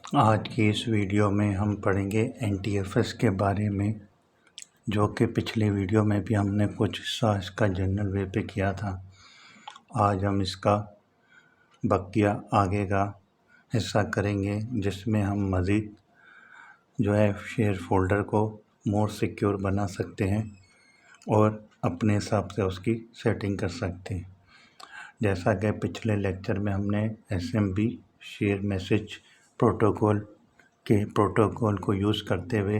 आज की इस वीडियो में हम पढ़ेंगे NTFS के बारे में, जो कि पिछले वीडियो में भी हमने कुछ हिस्सा इसका जनरल वे पे किया था। आज हम इसका बकिया आगे का हिस्सा करेंगे, जिसमें हम मज़ीद जो है शेयर फोल्डर को मोर सिक्योर बना सकते हैं और अपने हिसाब से उसकी सेटिंग कर सकते हैं। जैसा कि पिछले लेक्चर में हमने SMB शेयर मैसेज प्रोटोकॉल को यूज़ करते हुए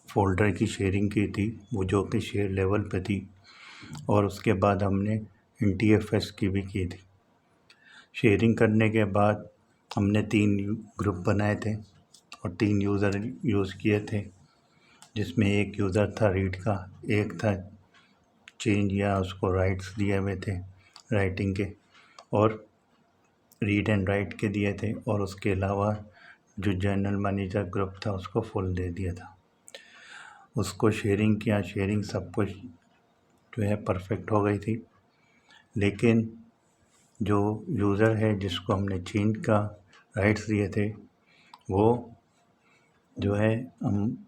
फ़ोल्डर की शेयरिंग की थी, वो जो कि शेयर लेवल पे थी, और उसके बाद हमने NTFS की भी की थी। शेयरिंग करने के बाद हमने 3 ग्रुप बनाए थे और 3 यूज़र यूज़ किए थे, जिसमें एक यूज़र था रीड का, एक था चेंज या उसको राइट्स दिए हुए थे राइटिंग के, और रीड एंड राइट के दिए थे, और उसके अलावा जो जनरल मैनेजर ग्रुप था उसको फुल दे दिया था। उसको शेयरिंग किया, शेयरिंग सब कुछ जो है परफेक्ट हो गई थी। लेकिन जो यूज़र है जिसको हमने चेंज का राइट्स दिए थे, वो जो है हम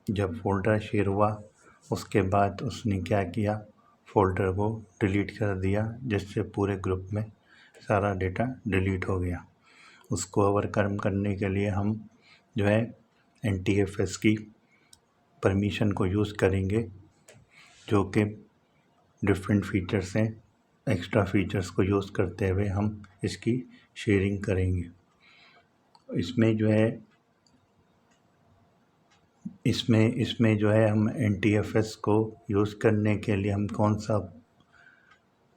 जब फोल्डर शेयर हुआ उसके बाद उसने क्या किया, फोल्डर को डिलीट कर दिया, जिससे पूरे ग्रुप में सारा डेटा डिलीट हो गया। उसको ओवरकम करने के लिए हम जो है NTFS की परमिशन को यूज़ करेंगे, जो कि डिफरेंट फीचर्स हैं। एक्स्ट्रा फीचर्स को यूज़ करते हुए हम इसकी शेयरिंग करेंगे। इसमें जो है हम NTFS को यूज़ करने के लिए हम कौन सा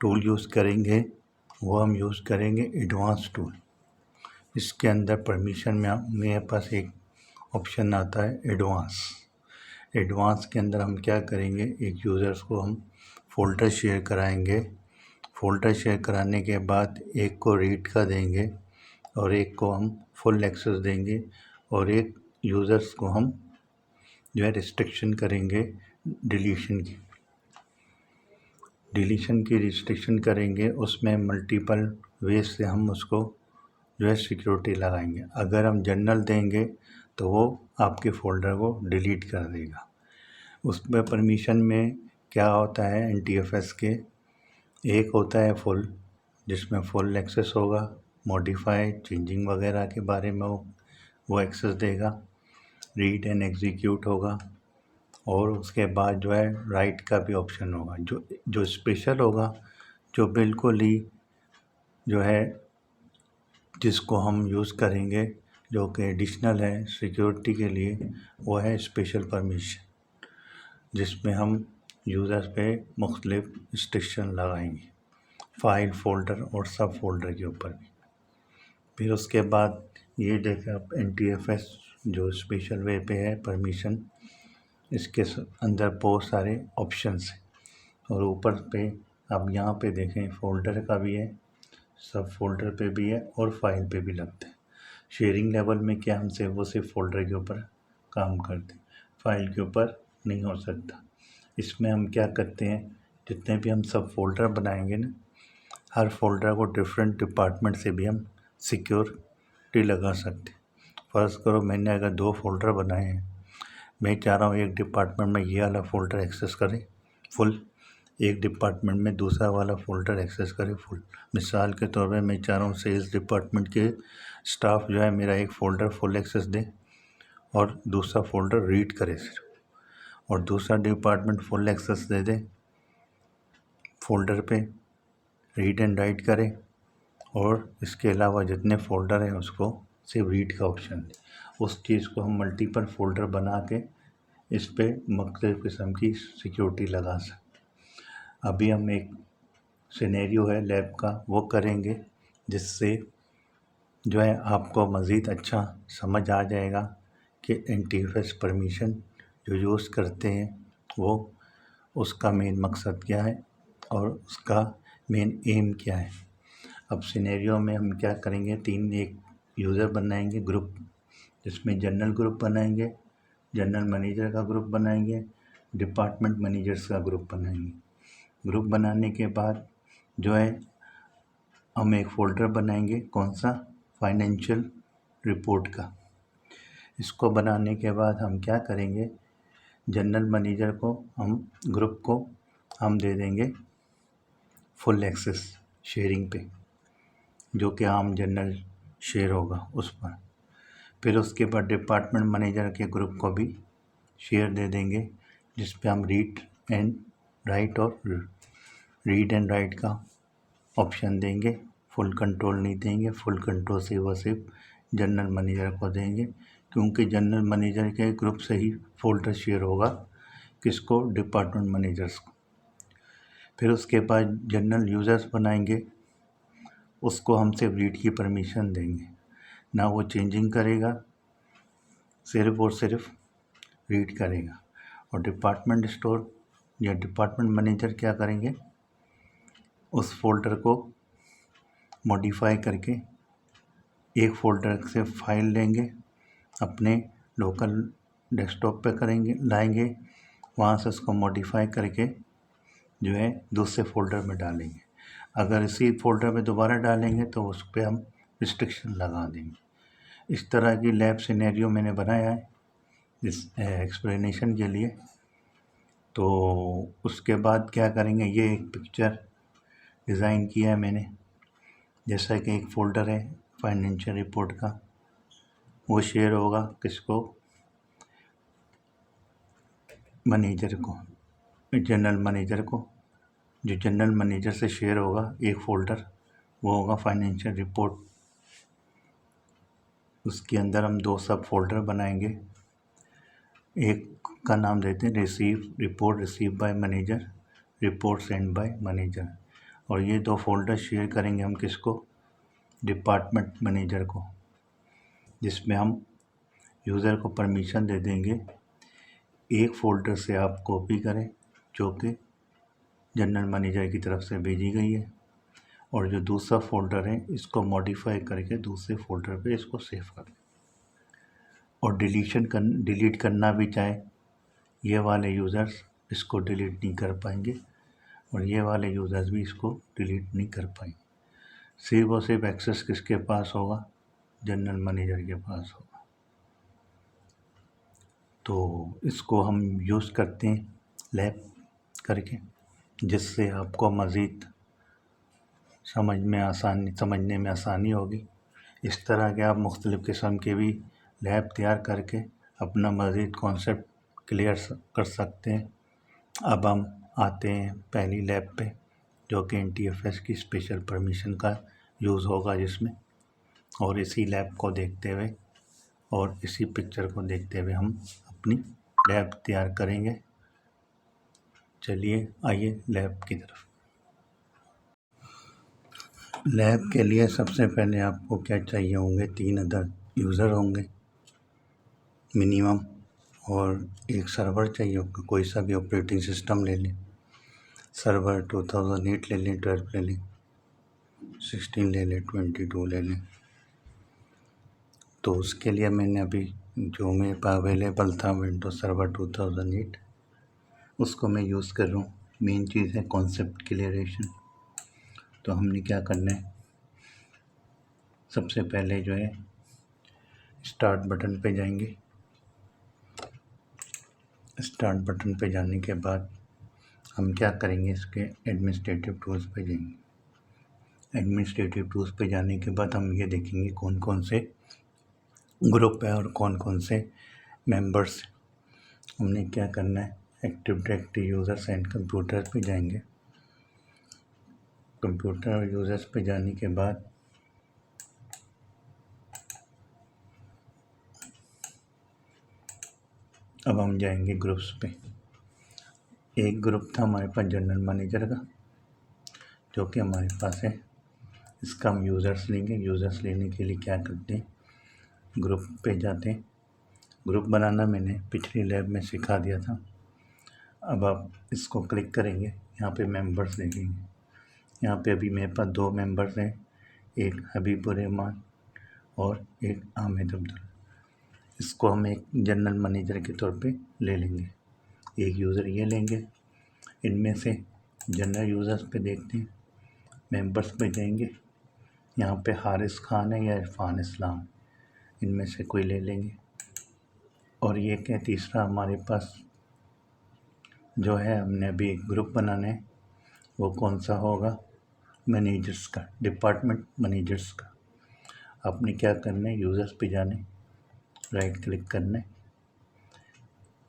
टूल यूज़ करेंगे, वो हम यूज़ करेंगे एडवांस टूल। इसके अंदर परमिशन में मेरे पास एक ऑप्शन आता है एडवांस के अंदर हम क्या करेंगे, एक यूज़र्स को हम फ़ोल्डर शेयर कराएंगे। फ़ोल्डर शेयर कराने के बाद एक को रीड का देंगे और एक को हम फुल एक्सेस देंगे, और एक यूज़र्स को हम जो है रिस्ट्रिक्शन करेंगे डिलीशन की रिस्ट्रिक्शन करेंगे। उसमें मल्टीपल वेज से हम उसको जो है सिक्योरिटी लगाएंगे। अगर हम जनरल देंगे तो वो आपके फ़ोल्डर को डिलीट कर देगा। उसमें परमिशन में क्या होता है, NTFS के एक होता है फुल, जिसमें फुल एक्सेस होगा, मॉडिफाई चेंजिंग वगैरह के बारे में वो एक्सेस देगा। रीड एंड एग्जीक्यूट होगा, और उसके बाद जो है राइट का भी ऑप्शन होगा, जो स्पेशल होगा, जो बिल्कुल ही जो है जिसको हम यूज़ करेंगे, जो कि एडिशनल है सिक्योरिटी के लिए, वो है स्पेशल परमिशन, जिसमें हम यूज़र पे मुख्तलिफ रिस्ट्रिक्शन लगाएंगे, फाइल फोल्डर और सब फोल्डर के ऊपर भी। फिर उसके बाद ये देखा NTFS जो स्पेशल वे पे है परमिशन, इसके अंदर बहुत सारे ऑप्शंस हैं, और ऊपर पे आप यहाँ पे देखें फोल्डर का भी है, सब फोल्डर पे भी है, और फाइल पे भी लगते हैं। शेयरिंग लेवल में क्या हम वो सिर्फ फोल्डर के ऊपर काम करते हैं, फाइल के ऊपर नहीं हो सकता। इसमें हम क्या करते हैं, जितने भी हम सब फोल्डर बनाएंगे ना, हर फोल्डर को डिफरेंट डिपार्टमेंट से भी हम सिक्योरिटी लगा सकते हैं। फ़र्ज़ करो मैंने अगर 2 फोल्डर बनाए हैं, मैं चाह रहा हूँ एक डिपार्टमेंट में ये वाला फ़ोल्डर एक्सेस करे फुल, एक डिपार्टमेंट में दूसरा वाला फ़ोल्डर एक्सेस करे फुल। मिसाल के तौर पे मैं चाह रहा हूँ सेल्स डिपार्टमेंट के स्टाफ जो है मेरा एक फ़ोल्डर फुल एक्सेस दे और दूसरा फ़ोल्डर रीड करे सिर्फ, और दूसरा डिपार्टमेंट फुल एक्सेस दे दे फ़ोल्डर पे, रीड एंड राइट करे, और इसके अलावा जितने फ़ोल्डर हैं उसको सिर्फ रीड का ऑप्शन दे। उस चीज़ को हम मल्टीपल फ़ोल्डर बना के इस पे मुख्तलिफ़ किस्म की सिक्योरिटी लगा सकते। अभी हम एक सिनेरियो है लैब का, वो करेंगे, जिससे जो है आपको मज़ीद अच्छा समझ आ जाएगा कि NTFS परमिशन जो यूज़ करते हैं वो उसका मेन मकसद क्या है और उसका मेन एम क्या है। अब सिनेरियो में हम क्या करेंगे, एक यूज़र बनाएंगे ग्रुप, जिसमें जनरल ग्रुप बनाएंगे, जनरल मैनेजर का ग्रुप बनाएंगे, डिपार्टमेंट मैनेजर्स का ग्रुप बनाएंगे। ग्रुप बनाने के बाद जो है हम एक फ़ोल्डर बनाएंगे, कौन सा, फाइनेंशियल रिपोर्ट का। इसको बनाने के बाद हम क्या करेंगे, जनरल मैनेजर को हम ग्रुप को हम दे देंगे फुल एक्सेस शेयरिंग पे, जो कि आम जनरल शेयर होगा उस पर। फिर उसके बाद डिपार्टमेंट मैनेजर के ग्रुप को भी शेयर दे देंगे, जिस पे हम रीड एंड राइट का ऑप्शन देंगे। फुल कंट्रोल नहीं देंगे, फुल कंट्रोल से वो सिर्फ जनरल मैनेजर को देंगे, क्योंकि जनरल मैनेजर के ग्रुप से ही फोल्डर शेयर होगा किसको, डिपार्टमेंट मैनेजर्स को। फिर उसके बाद जनरल यूज़र्स बनाएंगे, उसको हम सिर्फ रीड की परमिशन देंगे, ना वो चेंजिंग करेगा, सिर्फ और सिर्फ रीड करेगा। और डिपार्टमेंट स्टोर या डिपार्टमेंट मैनेजर क्या करेंगे, उस फोल्डर को मॉडिफाई करके एक फ़ोल्डर से फाइल लेंगे, अपने लोकल डेस्कटॉप पे करेंगे, लाएंगे, वहाँ से उसको मॉडिफाई करके जो है दूसरे फ़ोल्डर में डालेंगे। अगर इसी फ़ोल्डर में दोबारा डालेंगे तो उस पर हम रिस्ट्रिक्शन लगा देंगे। इस तरह की लैब सिनेरियो मैंने बनाया है इस एक्सप्लेनेशन के लिए। तो उसके बाद क्या करेंगे, ये एक पिक्चर डिज़ाइन किया है मैंने, जैसा कि एक फ़ोल्डर है फाइनेंशियल रिपोर्ट का, वो शेयर होगा किसको, मैनेजर को, जनरल मैनेजर को। जो जनरल मैनेजर से शेयर होगा एक फ़ोल्डर, वो होगा फाइनेंशियल रिपोर्ट। उसके अंदर हम दो सब फोल्डर बनाएंगे, एक का नाम देते हैं report receive by manager, report send by manager. और ये दो फोल्डर शेयर करेंगे हम किसको, डिपार्टमेंट मैनेजर को, जिसमें हम यूज़र को परमिशन दे देंगे एक फ़ोल्डर से आप कॉपी करें जो कि जनरल मैनेजर की तरफ से भेजी गई है, और जो दूसरा फ़ोल्डर है इसको मॉडिफाई करके दूसरे फ़ोल्डर पे इसको सेव कर दें। और डिलीट करना भी चाहे, ये वाले यूज़र्स इसको डिलीट नहीं कर पाएंगे और ये वाले यूज़र्स भी इसको डिलीट नहीं कर पाएंगे। सिर्फ और सिर्फ एक्सेस किसके पास होगा, जनरल मैनेजर के पास होगा। तो इसको हम यूज़ करते हैं लैब करके, जिससे आपको मज़ीद समझने में आसानी होगी। इस तरह के आप मुख्तलिफ़ किस्म के भी लैब तैयार करके अपना मज़ीद कॉन्सेप्ट क्लियर कर सकते हैं। अब हम आते हैं पहली लैब पे, जो कि NTFS की स्पेशल परमिशन का यूज़ होगा जिसमें, और इसी लैब को देखते हुए और इसी पिक्चर को देखते हुए हम अपनी लैब तैयार करेंगे। चलिए आइए लैब की तरफ। लैब के लिए सबसे पहले आपको क्या चाहिए होंगे, 3 अदर यूज़र होंगे मिनिमम, और एक सर्वर चाहिए होगा, कोई सा भी ऑपरेटिंग सिस्टम ले लें, सर्वर 2008 ले लें, 12 ले लें, 16 ले लें, 22 ले लें। तो उसके लिए मैंने अभी जो मेरे पास अवेलेबल था विंडोज सर्वर 2008, उसको मैं यूज़ कर रहा हूँ। मेन चीज़ है कॉन्सेप्ट क्लियरेशन। तो हमने क्या करना है, सबसे पहले जो है स्टार्ट बटन पे जाएंगे। स्टार्ट बटन पे जाने के बाद हम क्या करेंगे, इसके एडमिनिस्ट्रेटिव टूल्स पे जाएंगे। एडमिनिस्ट्रेटिव टूल्स पे जाने के बाद हम ये देखेंगे कौन कौन से ग्रुप है और कौन कौन से मेंबर्स। हमने क्या करना है, active directory users and computer पे जाएंगे। कंप्यूटर और यूज़र्स पे जाने के बाद अब हम जाएंगे ग्रुप्स पे। एक ग्रुप था हमारे पास जनरल मैनेजर का, जो कि हमारे पास है, इसका हम यूज़र्स लेंगे। यूज़र्स लेने के लिए क्या करते हैं, ग्रुप पे जाते हैं। ग्रुप बनाना मैंने पिछली लैब में सिखा दिया था। अब आप इसको क्लिक करेंगे, यहाँ पे मेंबर्स देखेंगे। यहाँ पे अभी मेरे पास 2 मेंबर्स हैं, एक हबीबुर रहमान और एक आमिद अब्दुल। इसको हम एक जनरल मैनेजर के तौर पे ले लेंगे, एक यूज़र ये लेंगे। इनमें से जनरल यूज़र्स पे देखते हैं, मेंबर्स पे जाएंगे। यहाँ पे हारिस खान है या इरफान इस्लाम, इनमें से कोई ले लेंगे। और ये क्या तीसरा हमारे पास जो है, हमने अभी एक ग्रुप बनाना है, वो कौन सा होगा, मैनेजर्स का, डिपार्टमेंट मैनेजर्स का। आपने क्या करना है, यूज़र्स पे जाने, राइट क्लिक करना है,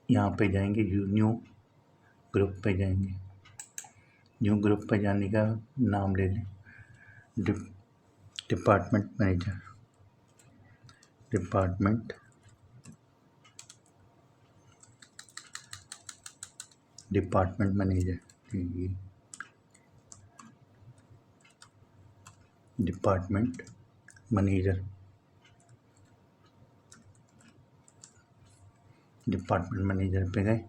यहाँ पे जाएंगे, न्यू ग्रुप पे जाएंगे। न्यू ग्रुप पे जाने का नाम ले लें department manager, department manager, department manager, department manager पे गए।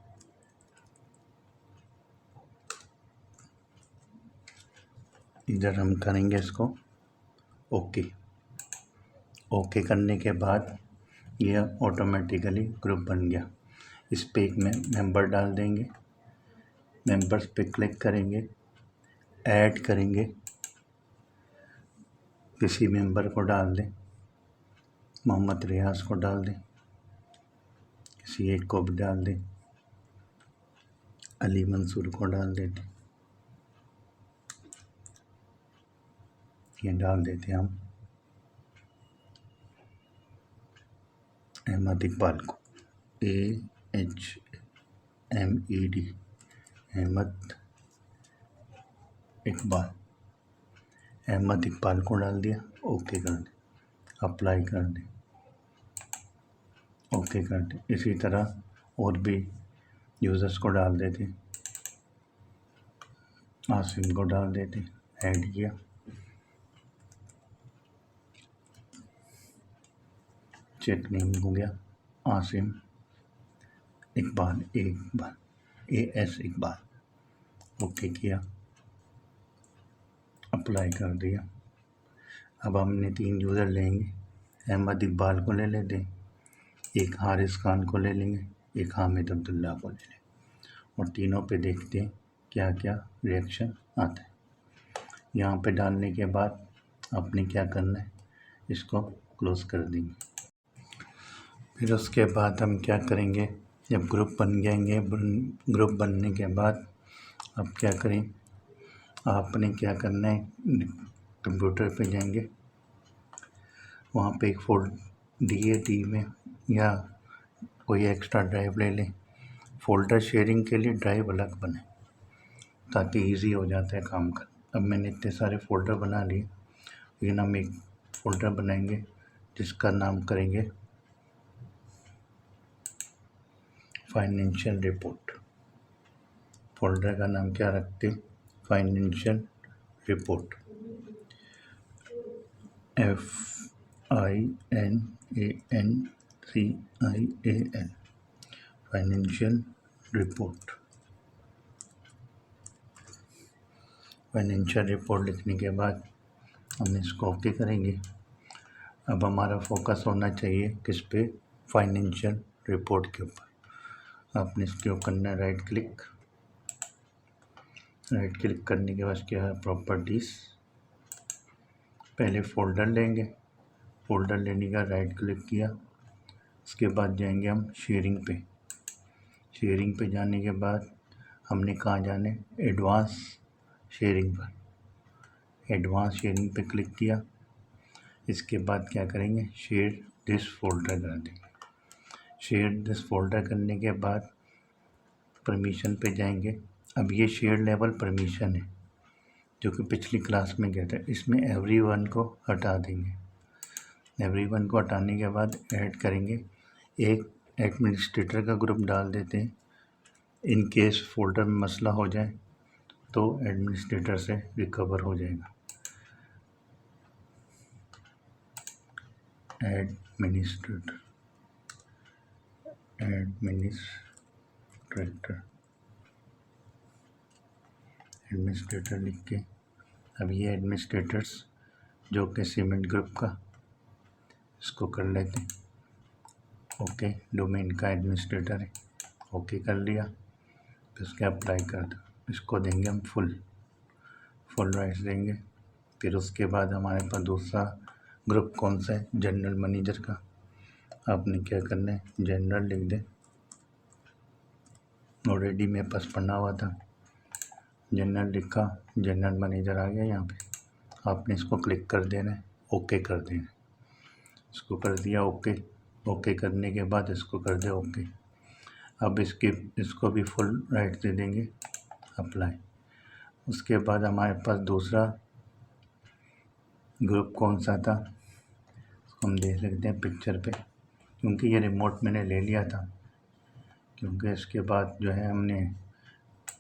इधर हम करेंगे इसको ओके। ओके करने के बाद ये ऑटोमेटिकली ग्रुप बन गया। इस पे एक मेंबर डाल देंगे, मेंबर्स पे क्लिक करेंगे, ऐड करेंगे, किसी मेंबर को डाल दें, मोहम्मद रियाज को डाल दें, किसी एक को भी डाल दें, अली मंसूर को डाल देते, ये डाल देते हम अहमद इकबाल को, AHMED, अहमद इकबाल, अहमद इकबाल को डाल दिया, ओके कर दें, अप्लाई कर दें, ओके कर दें। इसी तरह और भी यूज़र्स को डाल देते, आसिम को डाल देते, ऐड किया, चेक नेम हो गया आसिम इकबाल, AS इकबाल, ओके किया, अप्लाई कर दिया। अब हमने 3 यूज़र लेंगे, अहमद इकबाल को ले लेते हैं, एक हारिस खान को ले लेंगे, एक हामिद अब्दुल्ला को ले लेंगे, और तीनों पे देखते हैं क्या क्या रिएक्शन आता है। यहाँ पे डालने के बाद आपने क्या करना है, इसको क्लोज़ कर देंगे। फिर उसके बाद हम क्या करेंगे, जब ग्रुप बन जाएंगे, ग्रुप बनने के बाद अब क्या करें, आपने क्या करना है, कंप्यूटर पे जाएंगे, वहाँ पे एक DAD में या कोई एक्स्ट्रा ड्राइव ले लें। फ़ोल्डर शेयरिंग के लिए ड्राइव अलग बने ताकि इजी हो जाता है काम का। अब मैंने इतने सारे फ़ोल्डर बना लिए, लेकिन हम एक फ़ोल्डर बनाएंगे जिसका नाम करेंगे फाइनेंशियल रिपोर्ट। फ़ोल्डर का नाम क्या रखते, financial report, FINANCIAL, financial report. Financial report लिखने के बाद हम इसको ओके करेंगे। अब हमारा फोकस होना चाहिए किस पे, फाइनेंशियल रिपोर्ट के ऊपर। आपने इसके ऊपर करना है राइट क्लिक करने के बाद क्या है, प्रॉपर्टीज़, पहले फ़ोल्डर लेंगे, फ़ोल्डर लेने का राइट क्लिक किया, उसके बाद जाएंगे हम शेयरिंग पे। शेयरिंग पे जाने के बाद हमने कहाँ जाने, एडवांस शेयरिंग पर, एडवांस शेयरिंग पे क्लिक किया। इसके बाद क्या करेंगे, शेयर दिस फोल्डर कर देंगे। शेयर दिस फोल्डर करने के बाद परमिशन पे जाएंगे। अब ये शेयर लेवल परमिशन है जो कि पिछली क्लास में गया था, इसमें एवरीवन को हटा देंगे। एवरीवन को हटाने के बाद ऐड करेंगे, एक एडमिनिस्ट्रेटर का ग्रुप डाल देते हैं, इन केस फोल्डर में मसला हो जाए तो एडमिनिस्ट्रेटर से रिकवर हो जाएगा। एडमिनिस्ट्रेटर लिख के, अब ये एडमिनिस्ट्रेटर्स जो कि सीमेंट ग्रुप का, इसको कर लेते हैं ओके, डोमेन का एडमिनिस्ट्रेटर है, ओके कर लिया। फिर उसके अप्लाई कर दो, इसको देंगे हम फुल राइट्स देंगे। फिर उसके बाद हमारे पास दूसरा ग्रुप कौन सा है, जनरल मैनेजर का, आपने क्या करना है, जनरल लिख दें। ऑलरेडी मेरे पास पढ़ा हुआ था, जनरल लिखा, जनरल मैनेजर आ गया यहाँ पे। आपने इसको क्लिक कर देना है, ओके कर देना है। इसको कर दिया ओके। ओके करने के बाद इसको कर दे ओके। अब इसको भी फुल राइट दे देंगे, अप्लाई। उसके बाद हमारे पास दूसरा ग्रुप कौन सा था, हम देख सकते हैं पिक्चर पे, क्योंकि ये रिमोट मैंने ले लिया था, क्योंकि इसके बाद जो है हमने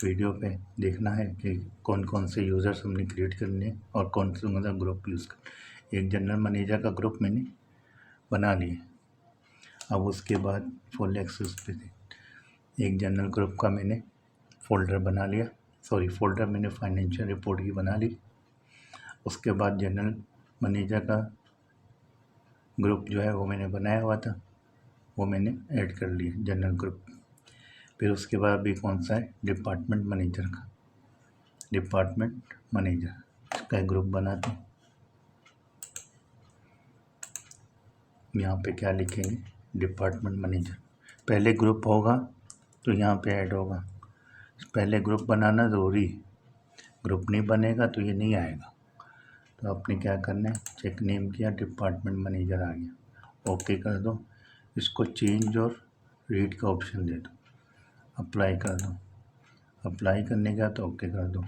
वीडियो पे देखना है कि कौन कौन से यूज़र्स हमने क्रिएट करने हैं और कौन से मतलब ग्रुप यूज़ कर। एक जनरल मैनेजर का ग्रुप मैंने बना लिया। अब उसके बाद फुल एक्सेस पे एक जनरल ग्रुप का मैंने फ़ोल्डर बना लिया, फ़ोल्डर मैंने फाइनेंशियल रिपोर्ट की बना ली। उसके बाद जनरल मैनेजर का ग्रुप जो है वो मैंने बनाया हुआ था, वो मैंने ऐड कर लिया जनरल ग्रुप। फिर उसके बाद भी कौन सा है, डिपार्टमेंट मैनेजर का, डिपार्टमेंट मैनेजर इसका ग्रुप बनाते हैं। यहाँ पे क्या लिखेंगे, डिपार्टमेंट मैनेजर। पहले ग्रुप होगा तो यहाँ पे ऐड होगा, पहले ग्रुप बनाना ज़रूरी है, ग्रुप नहीं बनेगा तो ये नहीं आएगा। तो आपने क्या करना है, चेक नेम किया, डिपार्टमेंट मैनेजर आ गया, ओके कर दो। इसको चेंज और रीड का ऑप्शन दे दो, अप्लाई कर दो। अप्लाई करने का तो ओके कर दो।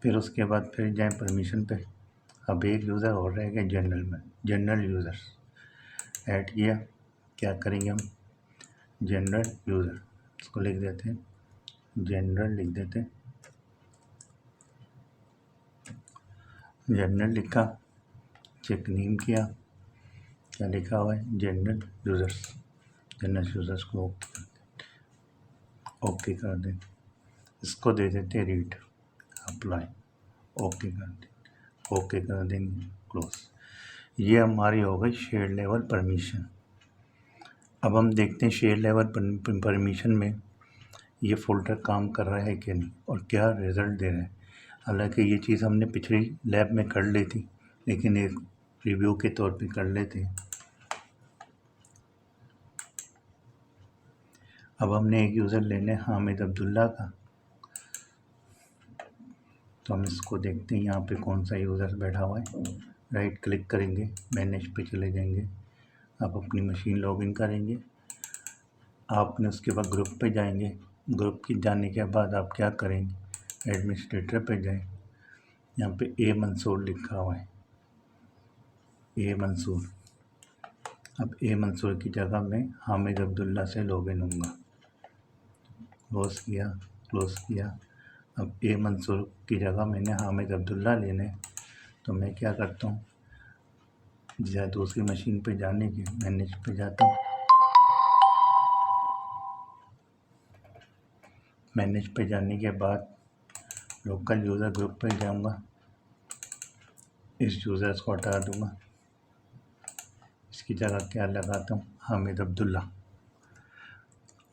फिर उसके बाद फिर जाएं परमिशन पे। अब एक यूज़र और रह गया जनरल में, जनरल यूज़र्स ऐड किया। क्या करेंगे हम, जनरल यूज़र, इसको लिख देते हैं, जनरल लिख देते हैं। जनरल लिखा, चेक नेम किया, क्या लिखा हुआ है, जनरल यूज़र्स। जनरल यूज़र्स को ओके कर दें। इसको दे देते रीड, अप्लाई, ओके कर दें, ओके कर देंगे, क्लोज। ये हमारी हो गई शेयर लेवल परमिशन। अब हम देखते हैं शेयर लेवल परमिशन में ये फ़ोल्डर काम कर रहा है कि नहीं और क्या रिज़ल्ट दे रहा है। हालांकि ये चीज़ हमने पिछली लैब में कर ली थी, लेकिन एक रिव्यू के तौर पे कर लेते हैं। अब हमने एक यूज़र लेना है हामिद अब्दुल्ला का, तो हम इसको देखते हैं यहाँ पे कौन सा यूज़र बैठा हुआ है। राइट क्लिक करेंगे, मैनेज पे चले जाएंगे, आप अपनी मशीन लॉगिन करेंगे। आपने उसके बाद ग्रुप पे जाएंगे, ग्रुप के जाने के बाद आप क्या करेंगे, एडमिनिस्ट्रेटर पे जाएं। यहाँ पे ए मंसूर लिखा हुआ है, ए मंसूर। अब ए मंसूर की जगह मैं हामिद अब्दुल्ला से लॉगिन होऊंगा। क्लोज़ किया, क्लोज़ किया। अब ए मंसूर की जगह मैंने हामिद अब्दुल्ला लेने, तो मैं क्या करता हूँ, दूसरी मशीन पे जाने की मैनेज पे जाता हूँ। मैनेज पे जाने के बाद लोकल यूज़र ग्रुप पे जाऊँगा, इस यूज़र्स को हटा दूँगा, इसकी जगह क्या लगाता हूँ, हामिद अब्दुल्ला।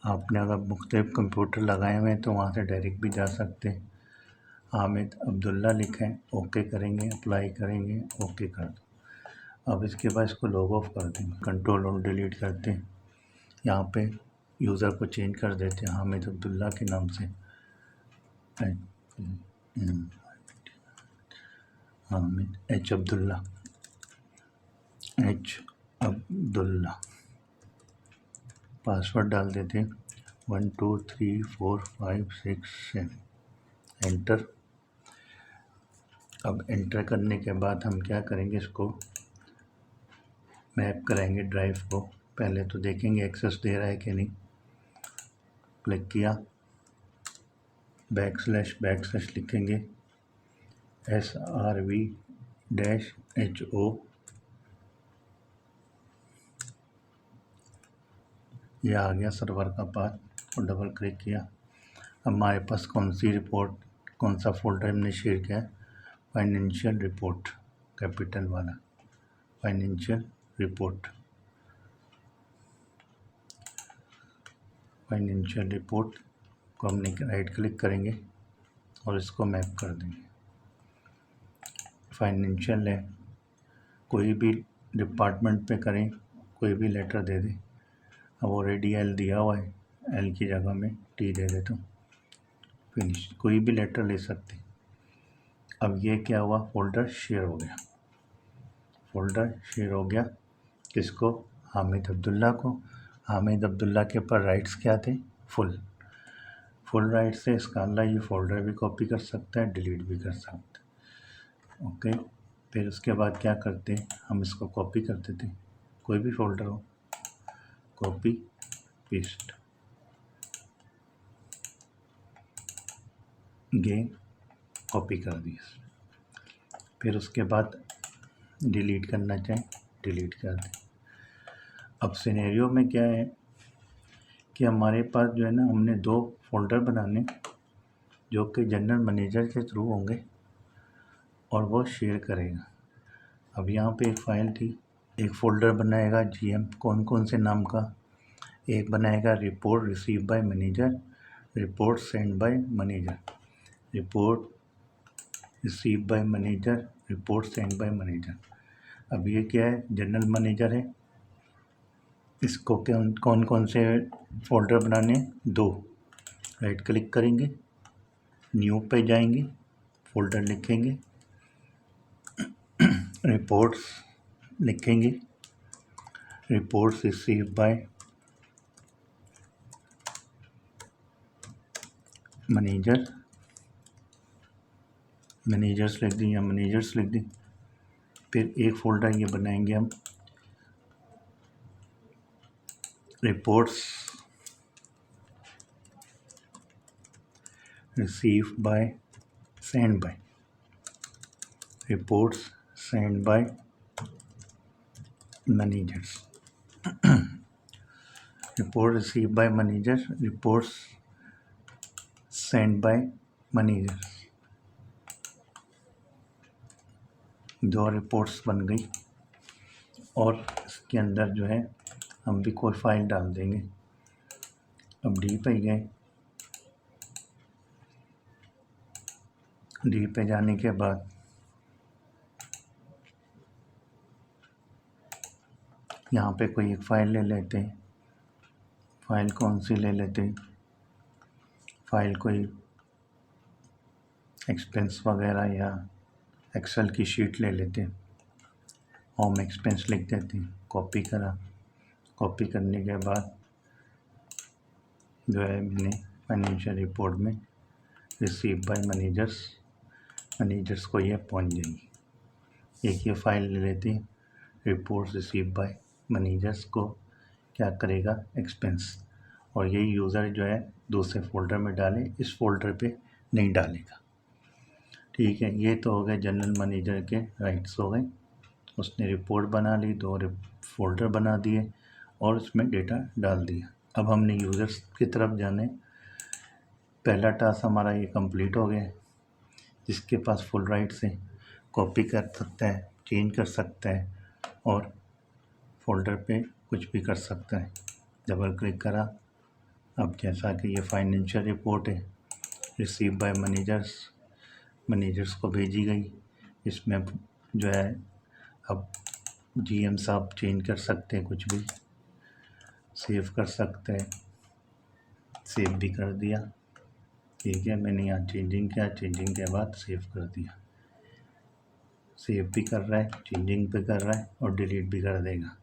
आपने अगर मुख्तलिफ कंप्यूटर लगाए हुए हैं तो वहाँ से डायरेक्ट भी जा सकते हैं। हामिद अब्दुल्ला लिखें, ओके करेंगे, अप्लाई करेंगे, ओके कर दो। अब इसके बाद इसको लॉग ऑफ कर देंगे, कंट्रोल और डिलीट करते हैं। यहाँ पे यूज़र को चेंज कर देते हैं हामिद अब्दुल्ला के नाम से, Hamid H Abdullah, H Abdullah. Password डाल देते हैं 1 2 3 4 5 6 7, एंटर। अब एंटर करने के बाद हम क्या करेंगे, इसको मैप कराएंगे ड्राइव को। पहले तो देखेंगे एक्सेस दे रहा है कि नहीं। क्लिक किया, बैकस्लैश लिखेंगे, SRV-HO, ये आ गया सर्वर का पाथ, और डबल क्लिक किया। हमारे पास कौन सी रिपोर्ट, कौन सा फोल्डर हमने शेयर किया है, फाइनेंशियल रिपोर्ट, कैपिटल वाला फाइनेंशियल रिपोर्ट। फाइनेंशियल रिपोर्ट को हमने राइट क्लिक करेंगे और इसको मैप कर देंगे। फाइनेंशियल है, कोई भी डिपार्टमेंट पे करें, कोई भी लेटर दे दे। अब ऑलरेडी एल दिया हुआ है, एल की जगह में टी दे देता हूँ, फिनिश। कोई भी लेटर ले सकते। अब ये क्या हुआ, फोल्डर शेयर हो गया। फोल्डर शेयर हो गया किसको, हामिद अब्दुल्ला को। हामिद अब्दुल्ला के पर राइट्स क्या थे, फुल राइट से इसका अल्लाह ये फ़ोल्डर भी कॉपी कर सकता है, डिलीट भी कर सकता है। ओके, फिर उसके बाद क्या करते हैं, हम इसको कॉपी कर देते हैं, कोई भी फोल्डर हो, कॉपी पेस्ट, ये कॉपी कर दिया। फिर उसके बाद डिलीट करना चाहें डिलीट कर दें। अब सिनेरियो में क्या है कि हमारे पास जो है ना, हमने 2 फोल्डर बनाने जो कि जनरल मैनेजर के थ्रू होंगे और वो शेयर करेगा। अब यहाँ पे एक फ़ाइल थी, एक फ़ोल्डर बनाएगा जीएम कौन से नाम का, एक बनाएगा report receive by manager, report send by manager, report receive by manager, report send by manager. अब ये क्या है, जनरल मैनेजर है, इसको कौन से फ़ोल्डर बनाने, 2। राइट क्लिक करेंगे, न्यू पे जाएंगे, फ़ोल्डर लिखेंगे, रिपोर्ट्स लिखेंगे, reports receive by manager, managers लिख दी या मैनेजर्स लिख दी। फिर एक फ़ोल्डर ये बनाएंगे हम, reports receive by send by, reports send by managers, report receive by manager, reports send by managers. 2 reports बन गई। और इसके अंदर जो है हम भी कोई फाइल डाल देंगे। अब डी पे गए, डी पे जाने के बाद यहाँ पे कोई एक फ़ाइल ले लेते हैं। फ़ाइल कौन सी ले लेते हैं, फ़ाइल कोई एक्सपेंस वगैरह या एक्सेल की शीट ले लेते हैं। होम एक्सपेंस लिख देते हैं, कॉपी करा, कॉपी करने के बाद जो है मैंने फाइनेंशियल रिपोर्ट में रिसीव बाय मैनेजर्स को ये पहुंच जाएगी। एक ये फ़ाइल ले लेते हैं, रिपोर्ट्स रिसीव बाय मैनेजर्स को क्या करेगा, एक्सपेंस, और यही यूज़र जो है दूसरे फ़ोल्डर में डाले, इस फ़ोल्डर पे नहीं डालेगा। ठीक है, ये तो हो गए जनरल मैनेजर के राइट्स हो गए। उसने रिपोर्ट बना ली, 2 फ़ोल्डर बना दिए और उसमें डेटा डाल दिया। अब हमने यूज़र्स की तरफ जाने, पहला टास्क हमारा ये कंप्लीट हो गया। जिसके पास फुल राइट्स है कॉपी कर सकता है, चेंज कर सकता है और फोल्डर पे कुछ भी कर सकता है। डबल क्लिक करा। अब जैसा कि ये फाइनेंशियल रिपोर्ट है, रिसीव बाय मैनेजर्स को भेजी गई। इसमें जो है अब जीएम साहब चेंज कर सकते हैं, कुछ भी सेव कर सकते हैं, सेव भी कर दिया। ठीक है, मैंने यहाँ चेंजिंग किया, चेंजिंग के बाद सेव कर दिया। सेव भी कर रहा है, चेंजिंग भी कर रहा है और डिलीट भी कर देगा।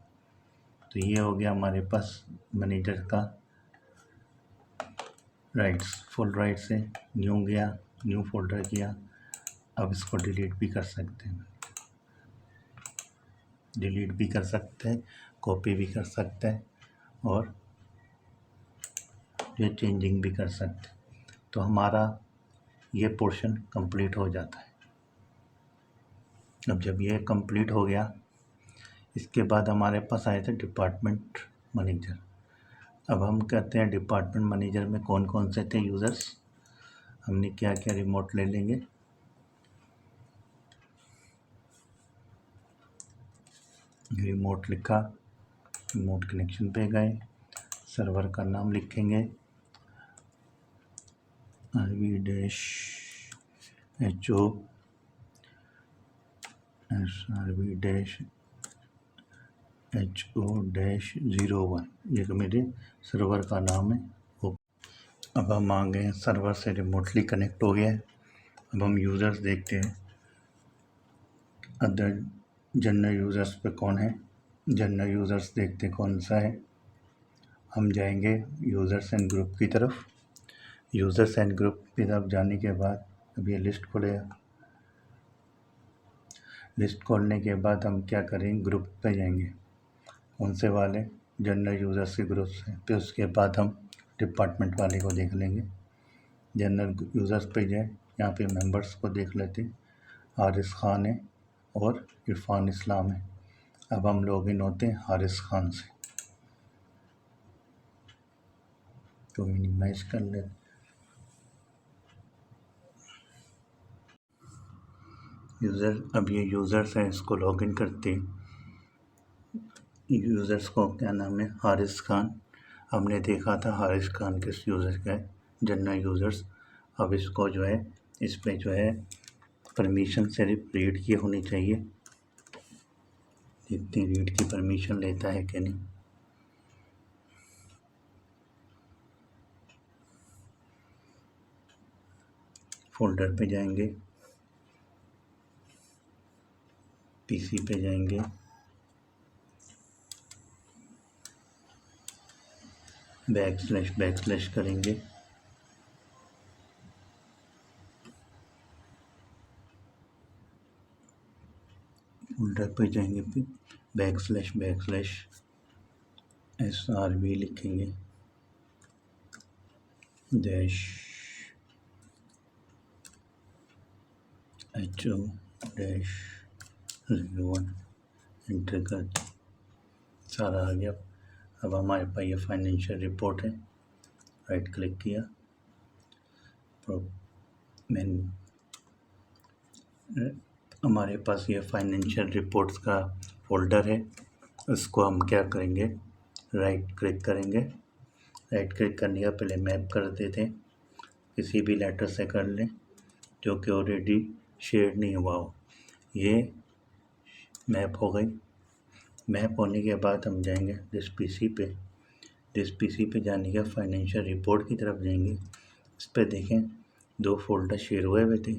तो ये हो गया हमारे पास मैनेजर का राइट्स, फुल राइट से न्यू गया, न्यू फोल्डर किया। अब इसको डिलीट भी कर सकते हैं, डिलीट भी कर सकते हैं, कॉपी भी कर सकते हैं और ये चेंजिंग भी कर सकते हैं। तो हमारा ये पोर्शन कंप्लीट हो जाता है। अब जब ये कंप्लीट हो गया, इसके बाद हमारे पास आए थे डिपार्टमेंट मैनेजर। अब हम कहते हैं डिपार्टमेंट मैनेजर में कौन कौन से थे यूज़र्स, हमने क्या क्या रिमोट ले लेंगे। रिमोट लिखा, रिमोट कनेक्शन पे गए, सर्वर का नाम लिखेंगे RV-HO SRV- HO-01 ये तो मेरे सर्वर का नाम है। अब हम आ गए हैं, सर्वर से रिमोटली कनेक्ट हो गया है। अब हम यूज़र्स देखते हैं अदर जनरल यूज़र्स पे कौन है। जनरल यूज़र्स देखते कौन सा है। हम जाएंगे यूज़र्स एंड ग्रुप की तरफ। यूज़र्स एंड ग्रुप की तरफ जाने के बाद अब ये लिस्ट खुलेगा। लिस्ट खोलने के बाद हम क्या करेंगे, ग्रुप पे जाएंगे। कौन से वाले, जनरल यूज़र्स के ग्रुप से। फिर उसके बाद हम डिपार्टमेंट वाले को देख लेंगे। जनरल यूज़र्स पे जाए, यहाँ पे मेंबर्स को देख लेते। हारिस खान है और इरफान इस्लाम है। अब हम लॉगिन होते हैं हारिस खान से, तो मिनिमाइज कर लेते। यूज़र, अब ये यूज़र्स हैं, इसको लॉगिन करते हैं। यूज़र्स को क्या नाम है, हारिस खान। हमने देखा था हारिस खान किस यूज़र का है, जनरल यूज़र्स। अब इसको जो है, इस पर जो है परमिशन सिर्फ रीड की होनी चाहिए। इतनी रीड की परमिशन लेता है कि नहीं। फोल्डर पे जाएंगे, पीसी पे जाएंगे, बैकस्लैश करेंगे। फोल्डर पे जाएंगे, फिर बैकस्लैश SRV लिखेंगे, HO-01 एंटर कर दिया। सारा आ गया। अब हमारे पास ये फाइनेंशियल रिपोर्ट है। राइट क्लिक किया, हमारे पास ये फाइनेंशियल रिपोर्ट्स का फोल्डर है। इसको हम क्या करेंगे, राइट क्लिक करेंगे। राइट क्लिक करने का पहले मैप कर देते हैं, किसी भी लेटर से कर लें जो कि ऑलरेडी शेयर नहीं हुआ हो। ये मैप हो गई। मैप होने के बाद हम जाएंगे दिस पीसी पे जाने के फाइनेंशियल रिपोर्ट की तरफ जाएंगे। इस पर देखें 2 फोल्डर शेयर हुए थे।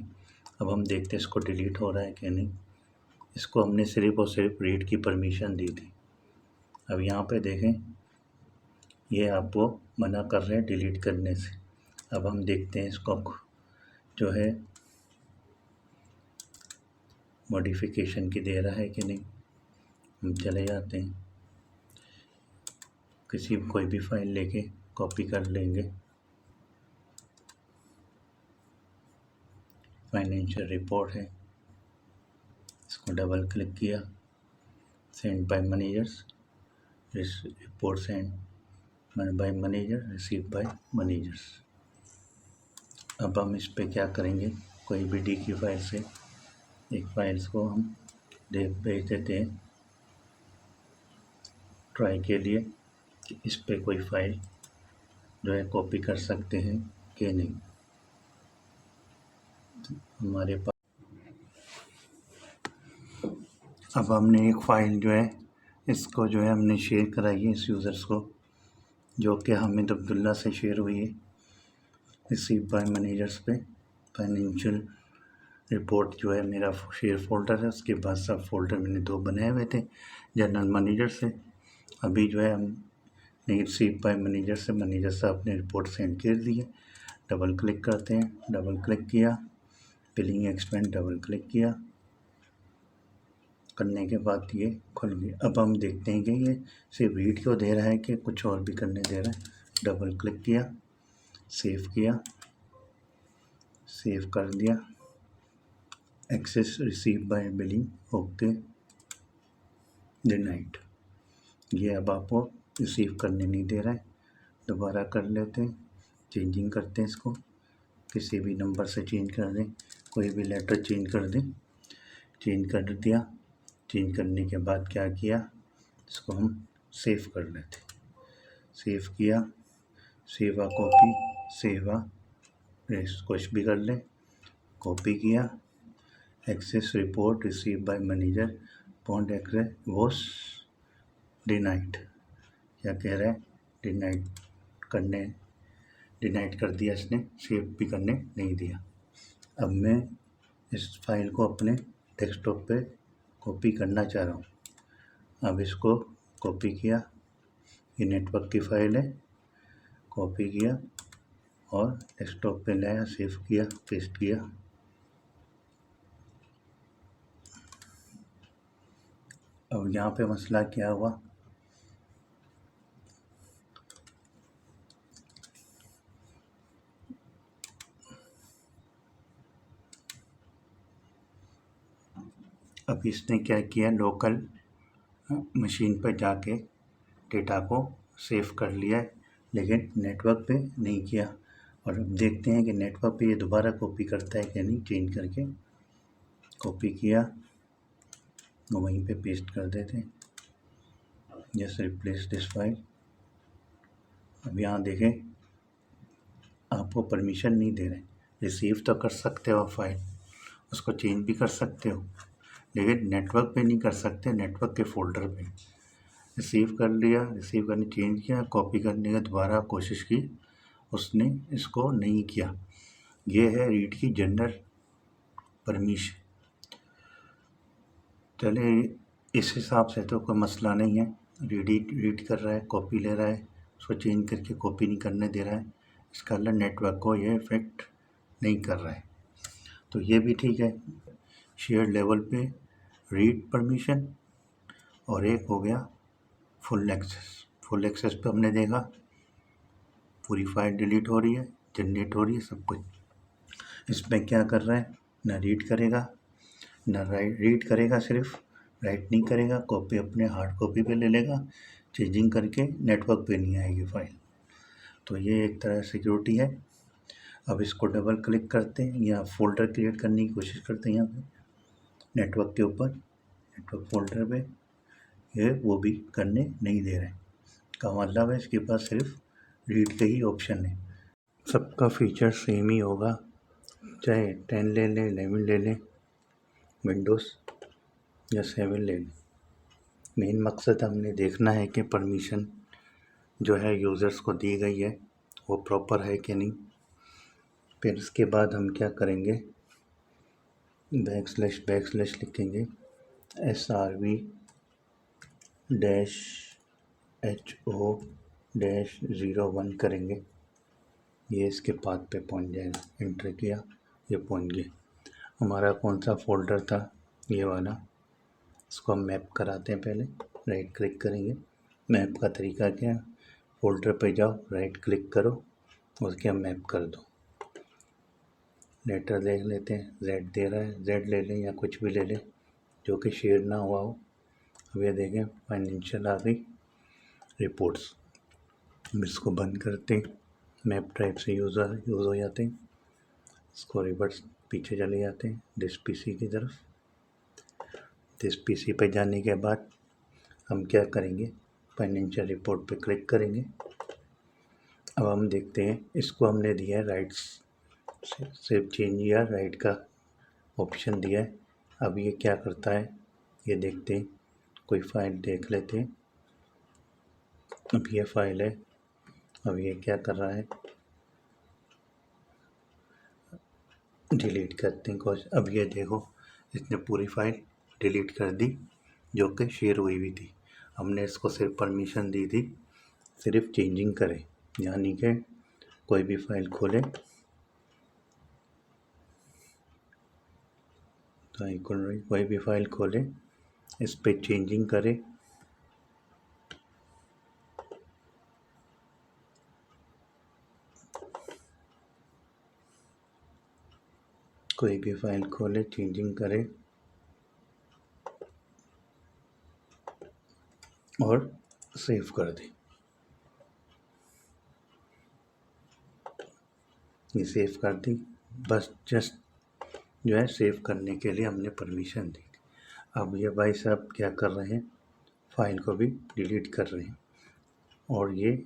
अब हम देखते हैं इसको डिलीट हो रहा है कि नहीं। इसको हमने सिर्फ और सिर्फ रीड की परमिशन दी थी। अब यहाँ पे देखें, ये आपको मना कर रहे हैं डिलीट करने से। अब हम देखते हैं इसको जो है मॉडिफिकेशन की दे रहा है कि नहीं। हम चले जाते हैं, कोई भी फाइल लेके कॉपी कर लेंगे। फाइनेंशियल रिपोर्ट है, इसको डबल क्लिक किया, send by managers, report send by manager, receive by managers. अब हम इस पे क्या करेंगे, कोई भी डी की फाइल से एक फाइल्स को हम भेज देते हैं ट्राई के लिए कि इस पे कोई फाइल जो है कॉपी कर सकते हैं कि नहीं। हमारे पास अब हमने एक फ़ाइल जो है, इसको जो है हमने शेयर कराई है इस यूज़र्स को, जो कि हामिद अब्दुल्ला से शेयर हुई है। रिसीव बाय मैनेजर्स पे फाइनेंशियल रिपोर्ट जो है मेरा शेयर फोल्डर है। उसके बाद सब फोल्डर मैंने 2 बनाए हुए थे जनरल मैनेजर से। अभी जो है हम रिसीव बाय मैनेजर से मैनेजर साहब ने रिपोर्ट सेंड कर दी है। डबल क्लिक करते हैं, डबल क्लिक किया, बिलिंग एक्सपेंस डबल क्लिक किया, करने के बाद ये खुल गया। अब हम देखते हैं कि ये सिर्फ रीड क्यों दे रहा है कि कुछ और भी करने दे रहा है। डबल क्लिक किया, सेव किया, सेव कर दिया, access receive by billing okay denied. ये अब आपको रिसीव करने नहीं दे रहा है। दोबारा कर लेते हैं, चेंजिंग करते हैं इसको, किसी भी नंबर से चेंज कर दें, कोई भी लेटर चेंज कर दें। चेंज कर दिया। चेंज करने के बाद क्या किया, इसको हम सेव कर लेते। सेव किया, सेवा कॉपी, सेवा कुछ भी कर लें, कॉपी किया, access report receive by manager point acre was denied, क्या कह रहा है, डिनाइड कर दिया इसने, सेव भी करने नहीं दिया। अब मैं इस फाइल को अपने डेस्कटॉप पे कॉपी करना चाह रहा हूँ। अब इसको कॉपी किया, ये नेटवर्क की फाइल है, कॉपी किया और डेस्कटॉप पे लाया, सेव किया, पेस्ट किया। अब यहाँ पे मसला क्या हुआ, अब इसने क्या किया, लोकल मशीन पर जाके डेटा को सेव कर लिया है, लेकिन नेटवर्क पे नहीं किया। और अब देखते हैं कि नेटवर्क पे ये दोबारा कॉपी करता है कि नहीं। चेंज करके कॉपी किया, वहीं पे पेस्ट कर देते हैं, जैसे रिप्लेस दिस फाइल। अब यहाँ देखें, आपको परमिशन नहीं दे रहे, रिसीव तो कर सकते हो फाइल, उसको चेंज भी कर सकते हो, लेकिन नेटवर्क पे नहीं कर सकते, नेटवर्क के फोल्डर पे। रिसीव कर लिया, रिसीव करने चेंज किया, कॉपी करने का दोबारा कोशिश की, उसने इसको नहीं किया। ये है रीड की जनरल परमिशन। चले, इस हिसाब से तो कोई मसला नहीं है, रीड कर रहा है, कॉपी ले रहा है, उसको चेंज करके कॉपी नहीं करने दे रहा है, इसका अल्लाह नेटवर्क को ये इफेक्ट नहीं कर रहा है, तो ये भी ठीक है। शेयर लेवल पे रीड परमिशन, और एक हो गया फुल एक्सेस। फुल एक्सेस पे हमने देखा पूरी फाइल डिलीट हो रही है, जनरेट हो रही है, सब कुछ। इसमें क्या कर रहा है, ना रीड करेगा ना रीड करेगा, सिर्फ राइट नहीं करेगा, कॉपी अपने हार्ड कॉपी पे ले लेगा, चेंजिंग करके नेटवर्क पे नहीं आएगी फाइल। तो ये एक तरह सिक्योरिटी है। अब इसको डबल क्लिक करते हैं या फोल्डर क्रिएट करने की कोशिश करते हैं यहाँ पे नेटवर्क के ऊपर, नेटवर्क फोल्डर पे, ये वो भी करने नहीं दे रहे। का मतलब है इसके पास सिर्फ रीड के ही ऑप्शन है। सबका फीचर सेम ही होगा, चाहे 10 ले लें, 11 ले लें, विंडोज़ या 7 ले लें। मेन मकसद हमने देखना है कि परमिशन जो है यूज़र्स को दी गई है वो प्रॉपर है कि नहीं। फिर इसके बाद हम क्या करेंगे, बैकस्लैश लिखेंगे, SRV-HO-01 करेंगे, ये इसके पाथ पे पहुंच जाएगा। एंटर किया, ये पहुंच गए। हमारा कौन सा फोल्डर था, ये वाला, इसको हम मैप कराते हैं। पहले राइट क्लिक करेंगे, मैप का तरीका क्या है, फोल्डर पे जाओ, राइट क्लिक करो, उसके हम मैप कर दो। लेटर देख लेते हैं, Z दे रहा है, Z ले लें या कुछ भी ले लें जो कि शेयर ना हुआ हो। अब ये देखें फाइनेंशियल आ गई, रिपोर्ट्स। इसको बंद करते हैं, मैप टाइप से यूज़ हो जाते हैं। इसको रिवर्स पीछे चले जाते हैं दिस PC की तरफ। दिस PC पे जाने के बाद हम क्या करेंगे, फाइनेंशियल रिपोर्ट पे क्लिक करेंगे। अब हम देखते हैं, इसको हमने दिया है राइट्स, सेव चेंज या राइट का ऑप्शन दिया है। अब ये क्या करता है ये देखते हैं, कोई फाइल देख लेते हैं। अब ये फाइल है, अब ये क्या कर रहा है, डिलीट करते हैं कुछ। अब ये देखो, इसने पूरी फाइल डिलीट कर दी जो कि शेयर हुई हुई थी। हमने इसको सिर्फ परमिशन दी थी सिर्फ चेंजिंग करे, यानी कि कोई भी फाइल खोले तो कोई भी फाइल खोले, इस पे चेंजिंग करे, कोई भी फाइल खोले, चेंजिंग करे और सेव कर दे। ये सेव कर दी, बस जस्ट जो है सेव करने के लिए हमने परमिशन दी। अब ये भाई साहब क्या कर रहे हैं, फाइल को भी डिलीट कर रहे हैं, और ये